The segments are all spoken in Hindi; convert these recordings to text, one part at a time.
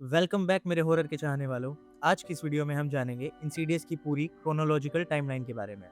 वेलकम बैक मेरे हॉरर के चाहने वालों। आज की इस वीडियो में हम जानेंगे इंसीडियस की पूरी क्रोनोलॉजिकल टाइमलाइन के बारे में।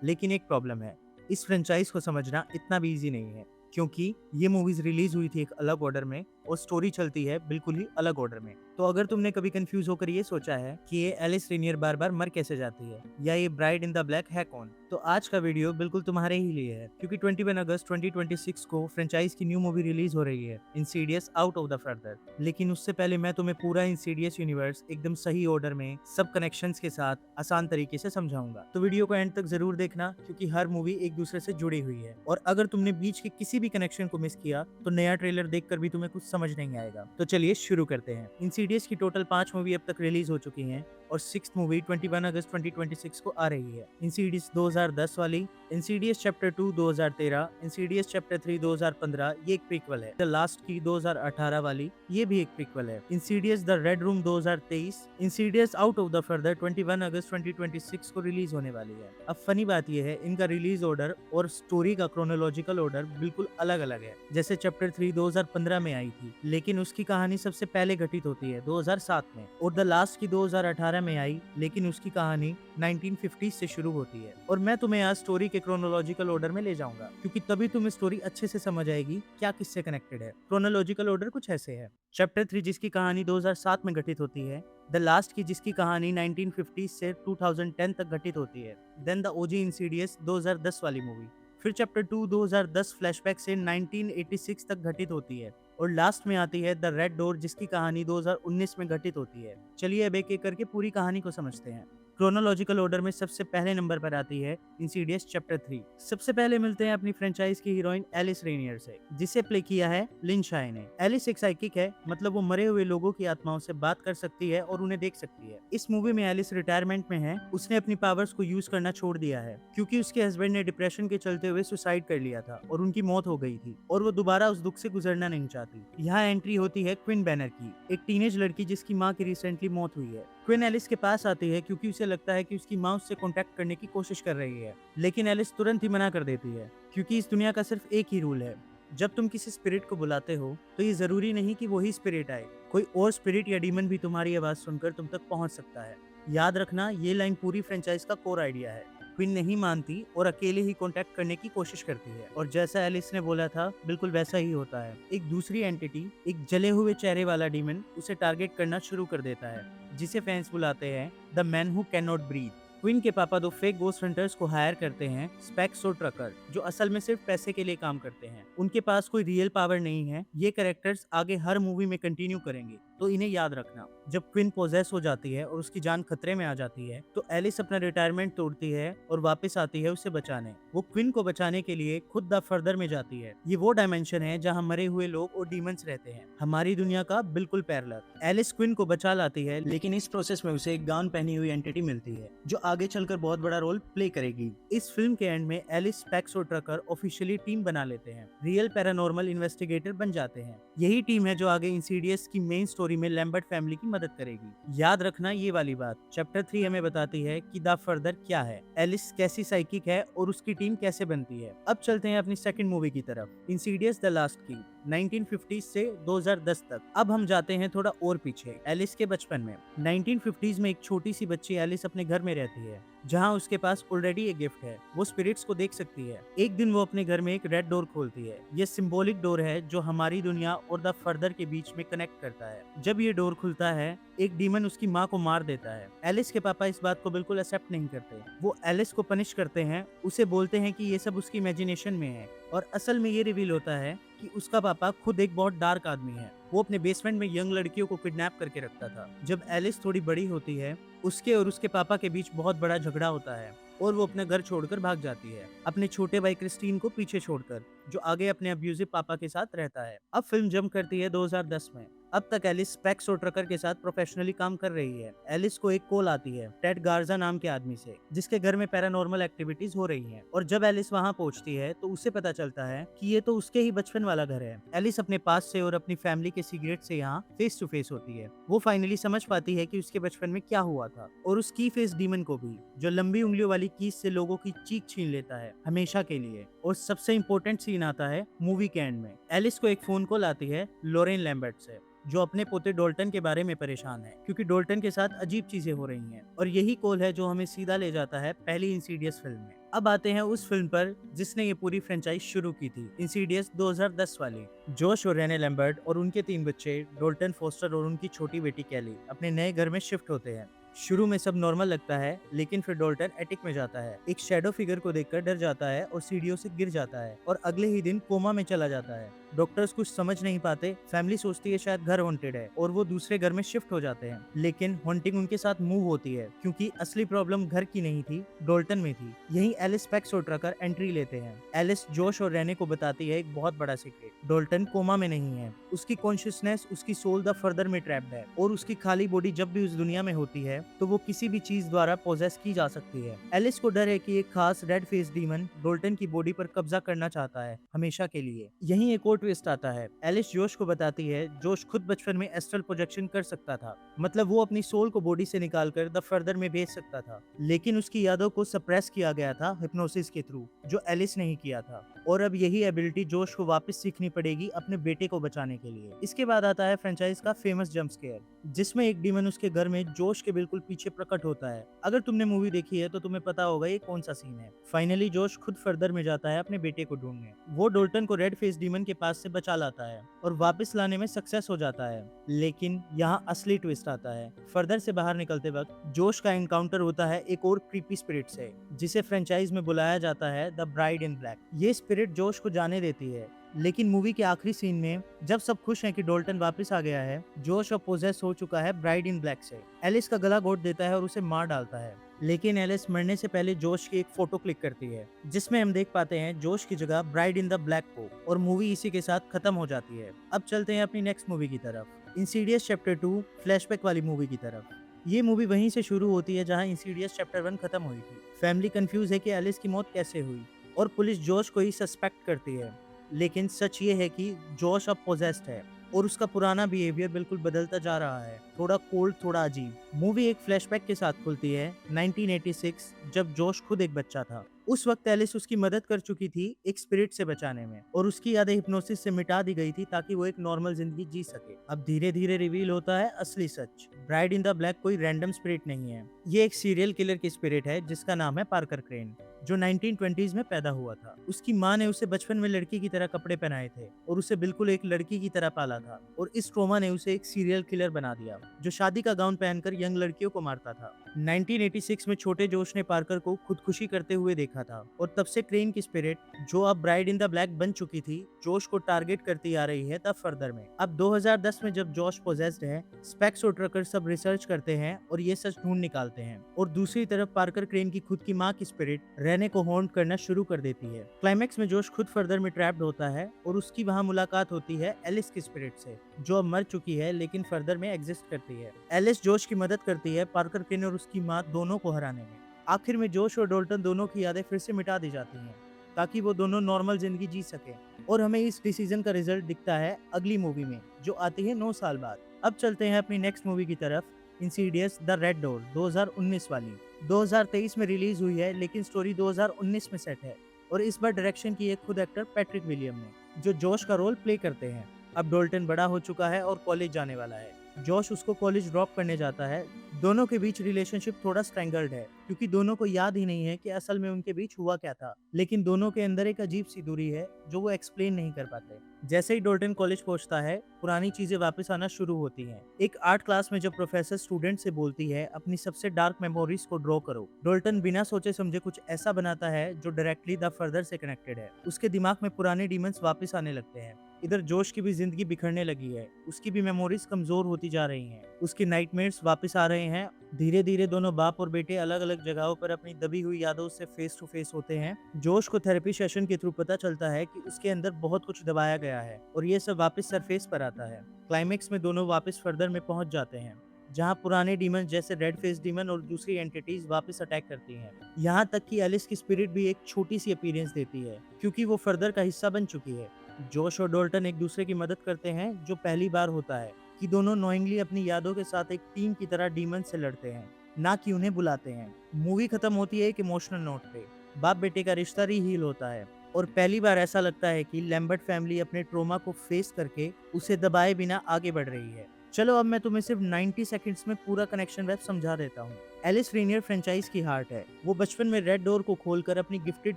लेकिन एक प्रॉब्लम है, इस फ्रेंचाइज को समझना इतना भी इजी नहीं है, क्योंकि ये मूवीज रिलीज हुई थी एक अलग ऑर्डर में और स्टोरी चलती है बिल्कुल ही अलग ऑर्डर में। तो अगर तुमने कभी कंफ्यूज होकर ये सोचा है कि ये एलिस रेनियर बार बार मर कैसे जाती है या ये ब्राइड इन द ब्लैक है कौन, तो आज का वीडियो बिल्कुल तुम्हारे ही लिए है, क्योंकि 21 अगस्त 2026 को फ्रेंचाइज की न्यू मूवी रिलीज हो रही है, Insidious out of the further. लेकिन उससे पहले मैं तुम्हें पूरा इंसीडियस यूनिवर्स एकदम सही ऑर्डर में सब कनेक्शंस के साथ आसान तरीके से समझाऊंगा। तो वीडियो को एंड तक जरूर देखना, क्योंकि हर मूवी एक दूसरे से जुड़ी हुई है और अगर तुमने बीच के किसी भी कनेक्शन को मिस किया तो नया ट्रेलर देखकर भी तुम्हें कुछ समझ नहीं आएगा। तो चलिए शुरू करते हैं। इंसीडियस की टोटल 5 मूवी अब तक रिलीज हो चुकी हैं और 6th मूवी 21 अगस्त 2026 को आ रही है। इंसीडियस 2010 वाली, इंसीडियस चैप्टर 2 2013, इंसीडियस चैप्टर 3 2015, ये एक प्रीक्वल है। द लास्ट की 2018 वाली, ये भी एक प्रीक्वल है। Insidious the red room 2023, Insidious out of the further 21 अगस्त 2026 को रिलीज होने वाली है। अब फनी बात यह है, इनका रिलीज ऑर्डर और स्टोरी का क्रोनोलॉजिकल ऑर्डर बिल्कुल अलग अलग है। जैसे चैप्टर 3 2015 में आई थी, लेकिन उसकी कहानी सबसे पहले घटित होती है 2007 में, और द लास्ट की 2018 में आई, लेकिन उसकी कहानी 1950 से शुरू होती है। और मैं तुम्हें आज स्टोरी के क्रोनोलॉजिकल ऑर्डर में ले जाऊंगा, क्योंकि तभी तुम्हें स्टोरी अच्छे से समझ आएगी क्या किससे कनेक्टेड है। क्रोनोलॉजिकल ऑर्डर कुछ ऐसे है। चैप्टर 3 जिसकी कहानी 2007 में घटित होती है, द लास्ट की जिसकी कहानी 1950 से 2010 तक घटित होती है, देन द ओजी इंसीडियस 2010 वाली मूवी। फिर चैप्टर 2 2010 फ्लैशबैक से 1986 तक घटित होती है, और लास्ट में आती है द रेड डोर जिसकी कहानी 2019 में घटित होती है। चलिए अब एक एक करके पूरी कहानी को समझते हैं। क्रोनोलॉजिकल ऑर्डर में सबसे पहले नंबर पर आती है इंसीडियस चैप्टर 3। सबसे पहले मिलते हैं अपनी फ्रेंचाइज की हीरोइन एलिस रेनियर से, जिसे प्ले किया है लिन शाय ने। एलिस एक साइकिक है, मतलब वो मरे हुए लोगों की आत्माओं से बात कर सकती है और उन्हें देख सकती है। इस मूवी में एलिस रिटायरमेंट में है। उसने अपनी पावर्स को यूज करना छोड़ दिया है, क्योंकि उसके हस्बैंड ने डिप्रेशन के चलते हुए सुसाइड कर लिया था और उनकी मौत हो गई थी, और वो दोबारा उस दुख से गुजरना नहीं चाहती। यहाँ एंट्री होती है क्विन बैनर की, एक टीनेज लड़की जिसकी माँ की रिसेंटली मौत हुई है। क्विन एलिस के पास आती है क्योंकि उसे लगता है कि उसकी माँ उससे कांटेक्ट करने की कोशिश कर रही है, लेकिन एलिस तुरंत ही मना कर देती है, क्योंकि इस दुनिया का सिर्फ एक ही रूल है, जब तुम किसी स्पिरिट को बुलाते हो तो ये जरूरी नहीं कि वही स्पिरिट आए, कोई और स्पिरिट या डीमन भी तुम्हारी आवाज सुनकर तुम तक पहुंच सकता है। याद रखना, ये लाइन पूरी फ्रेंचाइज का कोर आइडिया है। क्वीन नहीं मानती और अकेले ही कांटेक्ट करने की कोशिश करती है, और जैसा एलिस ने बोला था बिल्कुल वैसा ही होता है। एक दूसरी एंटिटी, एक जले हुए चेहरे वाला डीमन उसे टारगेट करना शुरू कर देता है, जिसे फैंस बुलाते हैं the man who can not breathe. Queen के पापा दो फेक गोस्ट हंटर्स को हायर करते हैं, स्पेक्स और ट्रकर, जो असल में सिर्फ पैसे के लिए काम करते हैं। उनके पास कोई रियल पावर नहीं है। ये कैरेक्टर्स आगे हर मूवी में कंटिन्यू करेंगे, तो इन्हें याद रखना। जब क्वीन पोजेस हो जाती है और उसकी जान खतरे में आ जाती है, तो एलिस अपना रिटायरमेंट तोड़ती है और वापस आती है उसे बचाने। वो क्वीन को बचाने के लिए खुद द फर्दर में जाती है। ये वो डायमेंशन है जहाँ मरे हुए लोग और डीमंस रहते हैं, हमारी दुनिया का बिल्कुल पैरेलल। एलिस क्वीन को बचा लाती है, लेकिन इस प्रोसेस में उसे एक गाउन पहनी हुई एंटिटी मिलती है, जो आगे चलकर बहुत बड़ा रोल प्ले करेगी। इस फिल्म के एंड में एलिस, स्पेक्स और ट्रकर ऑफिशियली टीम बना लेते हैं, रियल पैरानॉर्मल इन्वेस्टिगेटर बन जाते हैं। यही टीम है जो आगे इंसीडियस की मेन स्टोरी में लैम्बर्ट फैमिली की मदद करेगी। याद रखना ये वाली बात। चैप्टर 3 हमें बताती है कि द फर्दर क्या है, एलिस कैसी साइकिक है और उसकी टीम कैसे बनती है। अब चलते हैं अपनी सेकंड मूवी की तरफ, इंसीडियस द लास्ट की, 1950 से 2010 तक। अब हम जाते हैं थोड़ा और पीछे, एलिस के बचपन में। 1950s में एक छोटी सी बच्ची एलिस अपने घर में रहती है, जहां उसके पास ऑलरेडी एक गिफ्ट है, वो स्पिरिट्स को देख सकती है। एक दिन वो अपने घर में एक रेड डोर खोलती है। ये सिंबॉलिक डोर है जो हमारी दुनिया और द फर्दर के बीच में कनेक्ट करता है। जब ये डोर खुलता है, एक डीमन उसकी माँ को मार देता है। एलिस के पापा इस बात को बिल्कुल एक्सेप्ट नहीं करते। वो एलिस को पनिश करते हैं, उसे बोलते हैं कि ये सब उसकी इमेजिनेशन में है, और असल में ये रिवील होता है कि उसका पापा खुद एक बहुत डार्क आदमी है। वो अपने बेसमेंट में यंग लड़कियों को किडनैप करके रखता था। जब एलिस थोड़ी बड़ी होती है, उसके और उसके पापा के बीच बहुत बड़ा झगड़ा होता है और वो अपना घर छोड़कर भाग जाती है, अपने छोटे भाई क्रिस्टीन को पीछे छोड़कर, जो आगे अपने अब्यूजिव पापा के साथ रहता है। अब फिल्म जंप करती है 2010 में। अब तक एलिस स्पेक्स और ट्रकर के साथ प्रोफेशनली काम कर रही है। एलिस को एक कॉल आती है टेड गार्जा नाम के आदमी से, जिसके घर में पैरानॉर्मल एक्टिविटीज हो रही हैं, और जब एलिस वहां पहुंचती है तो उसे पता चलता है कि ये तो उसके ही बचपन वाला घर है। एलिस अपने पास से और अपनी फैमिली के सीक्रेट से यहाँ फेस टू फेस होती है। वो फाइनली समझ पाती है कि उसके बचपन में क्या हुआ था, और उस की फेस डीमन को भी, जो लंबी उंगलियों वाली कीज से लोगों की चीख छीन लेता है हमेशा के लिए। और सबसे इम्पोर्टेंट सीन आता है मूवी के एंड में। एलिस को एक फोन कॉल आती है लोरेन लैम्बर्ट से। जो अपने पोते डोल्टन के बारे में परेशान है क्योंकि डोल्टन के साथ अजीब चीजें हो रही हैं और यही कॉल है जो हमें सीधा ले जाता है पहली इंसीडियस फिल्म में। अब आते हैं उस फिल्म पर जिसने ये पूरी फ्रेंचाइज शुरू की थी, इंसीडियस 2010 वाली। जोश और रेने लैम्बर्ट और उनके 3 बच्चे डोल्टन फोस्टर और उनकी छोटी बेटी कैली अपने नए घर में शिफ्ट होते हैं। शुरू में सब नॉर्मल लगता है, लेकिन फिर डोल्टन एटिक में जाता है, एक शैडो फिगर को देखकर डर जाता है और सीढ़ियों से गिर जाता है और अगले ही दिन कोमा में चला जाता है। डॉक्टर्स कुछ समझ नहीं पाते, फैमिली सोचती है शायद घर हॉन्टेड है और वो दूसरे घर में शिफ्ट हो जाते हैं, लेकिन हॉन्टिंग उनके साथ मूव होती है क्योंकि असली प्रॉब्लम घर की नहीं थी, डोल्टन में थी। यही एलिस पैक्स और ट्रकर एंट्री लेते हैं। एलिस जोश और रेने को बताती है एक बहुत बड़ा सीक्रेट, डोल्टन कोमा में नहीं है, उसकी कॉन्शियसनेस, उसकी सोल द फर्दर में ट्रैप्ड है और उसकी खाली बॉडी जब भी उस दुनिया में होती है तो वो किसी भी चीज द्वारा पोजेस की जा सकती है। एलिस को डर है कि एक खास रेड फेस डीमन डोल्टन की बॉडी पर कब्जा करना चाहता है हमेशा के लिए। यहीं एक और ट्विस्ट आता है। एलिस जोश को बताती है जोश खुद बचपन में एस्ट्रल प्रोजेक्शन कर सकता था, मतलब वो अपनी सोल को बॉडी से निकालकर द फर्दर में भेज सकता था, लेकिन उसकी यादों को सप्रेस किया गया था हिप्नोसिस के थ्रू, जो एलिस ने ही किया था। और अब यही एबिलिटी जोश को वापस सीखनी पड़ेगी अपने बेटे को बचाने के लिए। इसके बाद आता है फ्रेंचाइज का फेमस जंप स्केयर, जिसमें एक डीमन उसके घर में जोश के बिल्कुल पीछे प्रकट होता है। अगर तुमने मूवी देखी है तो तुम्हें पता होगा ये कौन सा सीन है। फाइनली जोश खुद फर्दर में जाता है अपने बेटे को ढूंढने। वो डोल्टन को रेड फेस डीमन के पास से बचा लाता है और वापस लाने में सक्सेस हो जाता है, लेकिन यहाँ असली ट्विस्ट आता है। फर्दर से बाहर निकलते वक्त जोश का एनकाउंटर होता है एक और क्रीपी स्पिरिट से, जिसे फ्रेंचाइज में बुलाया जाता है द ब्राइड इन ब्लैक। ये स्पिरिट जोश को जाने देती है, लेकिन मूवी के आखिरी सीन में जब सब खुश हैं कि डोल्टन वापस आ गया है, जोश अब पोजेस हो चुका है ब्राइड इन ब्लैक से। एलिस का गला घोट देता है और उसे मार डालता है, लेकिन एलिस मरने से पहले जोश की एक फोटो क्लिक करती है, जिसमें हम देख पाते हैं जोश की जगह ब्राइड इन द ब्लैक को, और मूवी इसी के साथ खत्म हो जाती है। अब चलते हैं अपनी नेक्स्ट मूवी की तरफ, इंसीडियस चैप्टर 2 फ्लैशबैक वाली मूवी की तरफ। ये मूवी वहीं से शुरू होती है जहां इंसीडियस चैप्टर 1 खत्म हुई थी। फैमिली कंफ्यूज है कि एलिस की मौत कैसे हुई और पुलिस जोश को ही सस्पेक्ट करती है, लेकिन सच ये है कि जोश अब पोजेस्ड है और उसका पुराना बिहेवियर बिल्कुल बदलता जा रहा है, थोड़ा कोल्ड, थोड़ा अजीब। मूवी एक फ्लैशबैक के साथ खुलती है 1986, जब जोश खुद एक बच्चा था। उस वक्त एलिस उसकी मदद कर चुकी थी एक स्पिरिट से बचाने में, और उसकी यादें हिप्नोसिस से मिटा दी गई थी ताकि वो एक नॉर्मल जिंदगी जी सके। अब धीरे धीरे रिवील होता है असली सच, ब्राइड इन द ब्लैक कोई रैंडम स्पिरिट नहीं है, ये एक सीरियल किलर की स्पिरिट है जिसका नाम है पार्कर क्रेन, जो 1920s में पैदा हुआ था। उसकी माँ ने उसे बचपन में लड़की की तरह कपड़े पहनाए थे और उसे बिल्कुल एक लड़की की तरह पाला था, और इस ट्रोमा ने उसे एक सीरियल किलर बना दिया जो शादी का गाउन पहनकर यंग लड़कियों को मारता था। 1986 में छोटे जोश ने पार्कर को खुदकुशी करते हुए देखा था, और तब से क्रेन की स्पिरिट, जो अब ब्राइड इन द ब्लैक बन चुकी थी, जोश को टारगेट करती आ रही है तब फर्दर में। अब 2010 में जब जोश पोजेस्ड है, स्पेक्स और ट्रकर सब रिसर्च करते हैं और ये सच ढूंढ निकालते हैं, और दूसरी तरफ पार्कर क्रेन की खुद की माँ की स्पिरिट रेने को हॉन्ट करना शुरू कर देती है। क्लाइमैक्स में जोश खुद फर्दर में ट्रैप्ड होता है और उसकी वहाँ मुलाकात होती है एलिस की स्पिरिट से, जो अब मर चुकी है लेकिन फर्दर में एग्जिस्ट करती है। एलिस जोश की मदद करती है पार्कर क्रेन और उसकी माँ दोनों को हराने में। आखिर में जोश और डोल्टन दोनों की यादें फिर से मिटा दी जाती हैं ताकि वो दोनों नॉर्मल जिंदगी जी सके, और हमें इस डिसीजन का रिजल्ट दिखता है अगली मूवी में जो आती है 9 साल बाद। अब चलते हैं अपनी नेक्स्ट मूवी की तरफ, इंसीडियस द रेड डोर 2019 वाली। 2023 में रिलीज हुई है लेकिन स्टोरी 2019 में सेट है, और इस बार डायरेक्शन की है खुद एक्टर पैट्रिक विलियम ने, जो जोश का रोल प्ले करते हैं। अब डोल्टन बड़ा हो चुका है और कॉलेज जाने वाला है। जोश उसको कॉलेज ड्रॉप करने जाता है। दोनों के बीच रिलेशनशिप थोड़ा स्ट्रेंगल्ड है क्योंकि दोनों को याद ही नहीं है कि असल में उनके बीच हुआ क्या था, लेकिन दोनों के अंदर एक अजीब सी दूरी है जो वो एक्सप्लेन नहीं कर पाते। जैसे ही डोल्टन कॉलेज पहुंचता है, पुरानी चीजें वापस आना शुरू होती हैं। एक आर्ट क्लास में जब प्रोफेसर स्टूडेंट से बोलती है अपनी सबसे डार्क मेमोरीज को ड्रॉ करो, डोल्टन बिना सोचे समझे कुछ ऐसा बनाता है जो डायरेक्टली द फर्दर से कनेक्टेड है। उसके दिमाग में पुराने डीमंस वापस आने लगते हैं। इधर जोश की भी जिंदगी बिखरने लगी है, उसकी भी मेमोरीज कमजोर होती जा रही हैं, उसकी नाइटमेयर्स वापस आ रहे हैं। धीरे धीरे दोनों बाप और बेटे अलग अलग जगहों पर अपनी दबी हुई यादों से फेस टू फेस होते हैं। जोश को थेरेपी सेशन के थ्रू पता चलता है कि उसके अंदर बहुत कुछ दबाया गया है और ये सब वापस सरफेस पर आता है। क्लाइमेक्स में दोनों वापस फर्दर में पहुंच जाते हैं, जहां पुराने डीमन जैसे रेड फेस डीमन और दूसरी एंटिटीज वापस अटैक करती हैं। यहां तक कि एलिस की स्पिरिट भी एक छोटी सी अपीयरेंस देती है क्योंकि वो फर्दर का हिस्सा बन चुकी है। जोश और डोल्टन एक दूसरे की मदद करते हैं, जो पहली बार होता है कि दोनों नोइंगली अपनी यादों के साथ एक टीम की तरह डीमन से लड़ते हैं, ना कि उन्हें बुलाते हैं। मूवी खत्म होती है एक इमोशनल नोट पे। बाप बेटे का रिश्ता रीहील होता है और पहली बार ऐसा लगता है कि लैम्बर्ट फैमिली अपने ट्रोमा को फेस करके उसे दबाए बिना आगे बढ़ रही है। चलो अब मैं तुम्हें सिर्फ 90 सेकंड्स में पूरा कनेक्शन वेब समझा देता हूँ। एलिस रेनियर फ्रेंचाइज की हार्ट है। वो बचपन में रेड डोर को खोलकर अपनी गिफ्टेड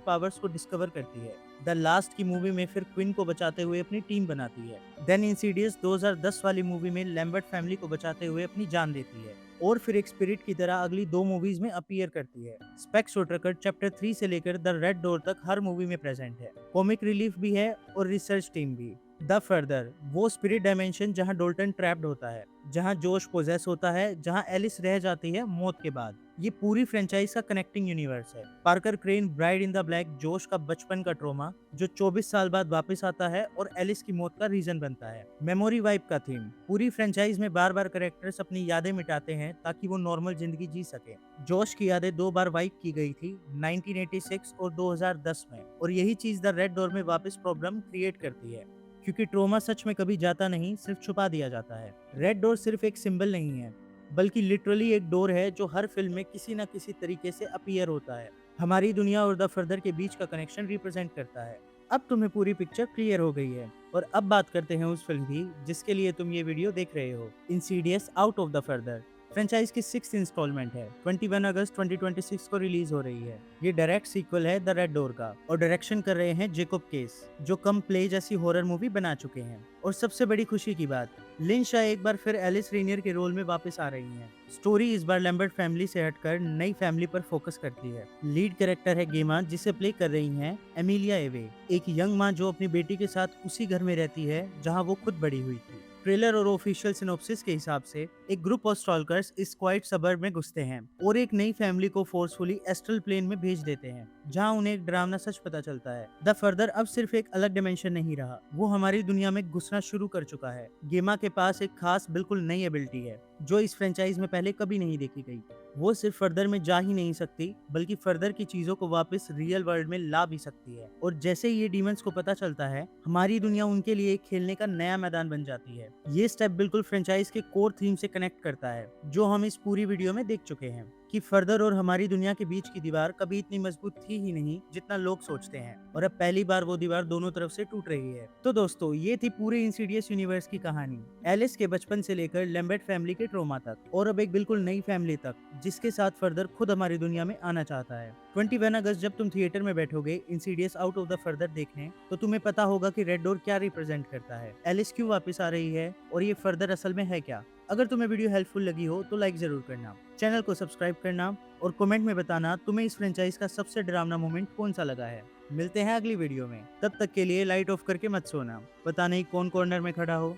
पावर्स को डिस्कवर करती है। द लास्ट की मूवी में फिर क्विन को बचाते हुए अपनी टीम बनाती है। देन इंसीडियस 2010 वाली मूवी में लैम्बर्ट फैमिली को बचाते हुए अपनी जान देती है और फिर एक स्पिरिट की तरह अगली 2 मूवीज में अपीयर करती है। स्पेक्स ओटरकट चैप्टर 3 से लेकर द रेड डोर तक हर मूवी में प्रेजेंट है। कॉमिक रिलीफ भी है और रिसर्च टीम भी। द फर्दर, वो स्पिरिट डायमेंशन जहां डोल्टन ट्रैप्ड होता है, जहां जोश पोजेस होता है, जहां एलिस रह जाती है मौत के बाद। ये पूरी फ्रेंचाइज का कनेक्टिंग यूनिवर्स है। Parker crane bride in the black जोश का बचपन का ट्रोमा जो 24 साल बाद वापस आता है और एलिस की मौत का रीजन बनता है। मेमोरी वाइप का थीम, पूरी फ्रेंचाइज में बार बार कैरेक्टर्स अपनी यादें मिटाते हैं ताकि वो नॉर्मल जिंदगी जी सके। जोश की यादें 2 बार वाइप की गई थी, 1986 और 2010 में, और यही चीज द रेड डोर में वापस प्रॉब्लम क्रिएट करती है क्योंकि ट्रोमा सच में कभी जाता नहीं, सिर्फ छुपा दिया जाता है। रेड डोर सिर्फ एक सिंबल नहीं है, बल्कि लिटरली एक डोर है जो हर फिल्म में किसी न किसी तरीके से अपीयर होता है। हमारी दुनिया और द फर्दर के बीच का कनेक्शन रिप्रेजेंट करता है। अब तुम्हें पूरी पिक्चर क्लियर हो गई है और अब बात करते हैं उस फिल्म की जिसके लिए तुम ये वीडियो देख रहे हो, Insidious out of the further. Franchise की 6th इंस्टॉलमेंट है, 21 अगस्त 2026 को रिलीज हो रही है। ये डायरेक्ट सीक्वल है द रेड डोर का और डायरेक्शन कर रहे हैं जेकोब केस, जो कम प्ले जैसी हॉरर मूवी बना चुके हैं। और सबसे बड़ी खुशी की बात, लिन शाह एक बार फिर एलिस रेनियर के रोल में वापस आ रही हैं। स्टोरी इस बार लैम्बर्ट फैमिली से हटकर नई फैमिली पर फोकस करती है। लीड कैरेक्टर है गेमा, जिसे प्ले कर रही हैं एमिलिया एवे, एक यंग माँ जो अपनी बेटी के साथ उसी घर में रहती है जहाँ वो खुद बड़ी हुई थी। ट्रेलर और ऑफिशियल सिनॉप्सिस के हिसाब से एक ग्रुप ऑफ स्टॉल्कर्स इस क्वाइट सबर्ब में घुसते हैं और एक नई फैमिली को फोर्सफुली एस्ट्रल प्लेन में भेज देते हैं, जहां उन्हें एक डरावना सच पता चलता है। द फर्दर अब सिर्फ एक अलग डिमेंशन नहीं रहा, वो हमारी दुनिया में घुसना शुरू कर चुका है। गेमा के पास एक खास बिल्कुल नई एबिलिटी है जो इस फ्रेंचाइज में पहले कभी नहीं देखी गई। वो सिर्फ फर्दर में जा ही नहीं सकती, बल्कि फर्दर की चीजों को वापस रियल वर्ल्ड में ला भी सकती है। और जैसे ही ये डीमंस को पता चलता है, हमारी दुनिया उनके लिए एक खेलने का नया मैदान बन जाती है। ये स्टेप बिल्कुल फ्रेंचाइज के कोर थीम से कनेक्ट करता है, जो हम इस पूरी वीडियो में देख चुके हैं कि फर्दर और हमारी दुनिया के बीच की दीवार कभी इतनी मजबूत थी ही नहीं जितना लोग सोचते हैं, और अब पहली बार वो दीवार दोनों तरफ से टूट रही है। तो दोस्तों, ये थी पूरे इंसीडियस यूनिवर्स की कहानी, एलिस के बचपन से लेकर लैम्बर्ट फैमिली के ट्रोमा तक, और अब एक बिल्कुल नई फैमिली तक जिसके साथ फर्दर खुद हमारी दुनिया में आना चाहता है। 21 अगस्त जब तुम थिएटर में बैठोगे Insidious out of the further देखने, तो तुम्हें पता होगा कि रेड डोर क्या रिप्रेजेंट करता है, एलिस क्यों वापस आ रही है, और ये फर्दर असल में है क्या। अगर तुम्हें वीडियो हेल्पफुल लगी हो तो लाइक जरूर करना, चैनल को सब्सक्राइब करना और कमेंट में बताना तुम्हें इस फ्रेंचाइज का सबसे डरावना मोमेंट कौन सा लगा है। मिलते हैं अगली वीडियो में, तब तक के लिए लाइट ऑफ करके मत सोना, पता नहीं कौन कॉर्नर में खड़ा हो।